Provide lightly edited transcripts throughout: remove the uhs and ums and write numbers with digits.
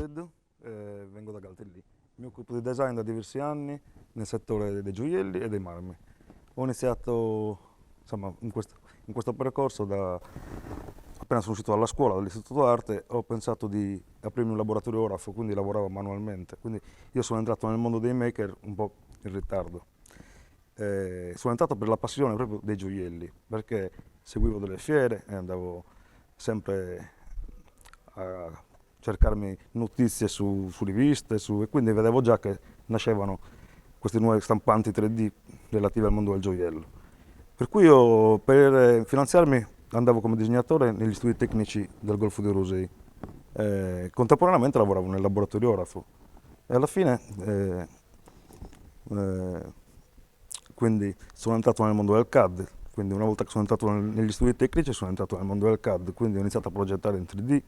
Alfred, vengo da Galtellì. Mi occupo di design da diversi anni nel settore dei gioielli e dei marmi. Ho iniziato insomma, in questo percorso appena sono uscito dalla scuola, dall'Istituto d'Arte, ho pensato di aprirmi un laboratorio orafo, quindi lavoravo manualmente. Quindi io sono entrato nel mondo dei maker un po' in ritardo. Sono entrato per la passione proprio dei gioielli, perché seguivo delle fiere e andavo sempre a cercarmi notizie su riviste, e quindi vedevo già che nascevano queste nuove stampanti 3D relative al mondo del gioiello. Per cui io per finanziarmi andavo come disegnatore negli studi tecnici del Golfo di Rosei. Contemporaneamente lavoravo nel laboratorio orafo e alla fine eh, quindi sono entrato nel mondo del CAD, quindi una volta che sono entrato negli studi tecnici sono entrato nel mondo del CAD, quindi ho iniziato a progettare in 3D,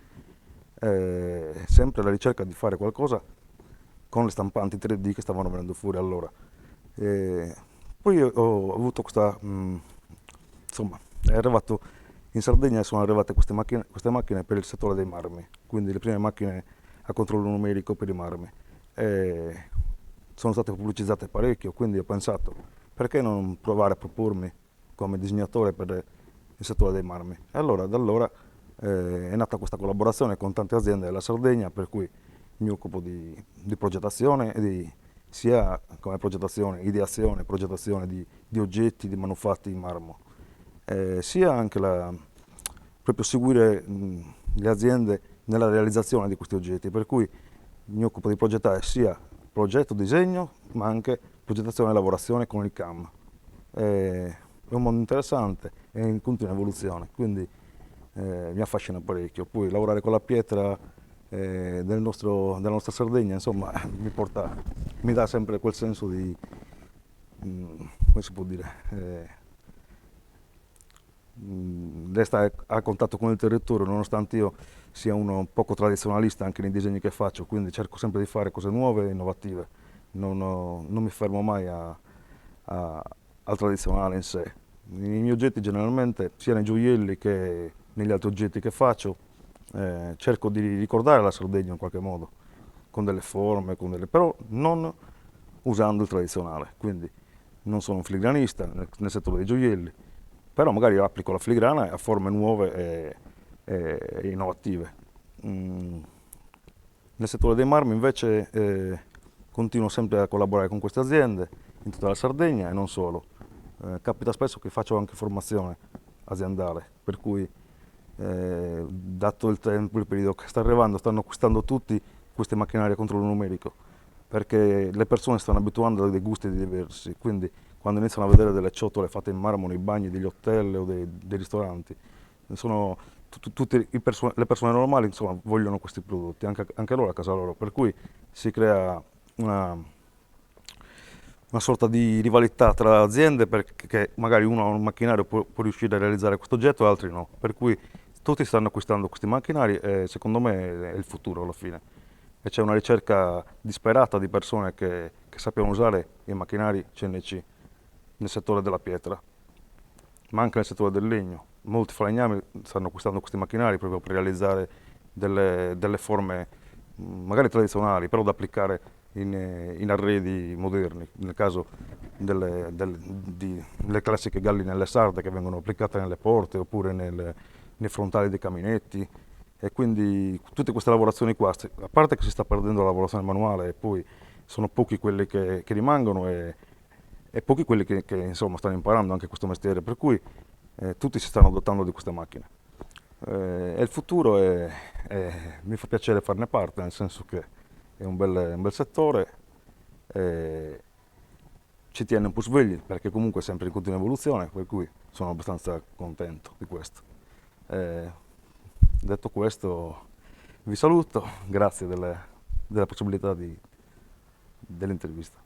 sempre alla ricerca di fare qualcosa con le stampanti 3D che stavano venendo fuori allora. E poi ho avuto insomma, è arrivato in Sardegna sono arrivate queste macchine per il settore dei marmi, quindi le prime macchine a controllo numerico per i marmi. E sono state pubblicizzate parecchio, quindi ho pensato perché non provare a propormi come disegnatore per il settore dei marmi. E allora da allora è nata questa collaborazione con tante aziende della Sardegna, per cui mi occupo di progettazione, sia come progettazione, ideazione, progettazione di oggetti, di manufatti in marmo, sia anche proprio seguire le aziende nella realizzazione di questi oggetti, per cui mi occupo di progettare sia progetto, disegno, ma anche progettazione e lavorazione con il CAM. È un mondo interessante, è in continua evoluzione, quindi mi affascina parecchio. Poi lavorare con la pietra della nostra Sardegna, insomma, mi dà sempre quel senso di, come si può dire, resta a contatto con il territorio, nonostante io sia uno poco tradizionalista anche nei disegni che faccio, quindi cerco sempre di fare cose nuove e innovative, non mi fermo mai al tradizionale in sé. I miei oggetti generalmente, sia nei gioielli che negli altri oggetti che faccio, cerco di ricordare la Sardegna in qualche modo, con delle forme, però non usando il tradizionale, quindi non sono un filigranista nel settore dei gioielli, però magari applico la filigrana a forme nuove e innovative. Mm, Nel settore dei marmi invece continuo sempre a collaborare con queste aziende in tutta la Sardegna e non solo. Capita spesso che faccio anche formazione aziendale, per cui dato il tempo, il periodo che sta arrivando, stanno acquistando tutti queste macchinari a controllo numerico, perché le persone stanno abituando a dei gusti diversi, quindi quando iniziano a vedere delle ciotole fatte in marmo nei bagni degli hotel o dei ristoranti, sono tutte le persone normali insomma, vogliono questi prodotti, anche loro a casa loro, per cui si crea una, una sorta di rivalità tra aziende perché magari uno ha un macchinario può riuscire a realizzare questo oggetto e altri no, per cui tutti stanno acquistando questi macchinari e secondo me è il futuro alla fine. E c'è una ricerca disperata di persone che sappiano usare i macchinari CNC nel settore della pietra, ma anche nel settore del legno. Molti falegnami stanno acquistando questi macchinari proprio per realizzare delle forme magari tradizionali, però da applicare in arredi moderni, nel caso delle classiche gallinelle sarde che vengono applicate nelle porte oppure nei frontali dei caminetti. E quindi tutte queste lavorazioni qua, a parte che si sta perdendo la lavorazione manuale e poi sono pochi quelli che rimangono e pochi quelli insomma, stanno imparando anche questo mestiere, per cui tutti si stanno dotando di queste macchine. E il futuro mi fa piacere farne parte, nel senso che è un bel settore, eh, ci tiene un po' svegli perché comunque è sempre in continua evoluzione, per cui sono abbastanza contento di questo. Eh, Detto questo, vi saluto, grazie della possibilità dell'intervista.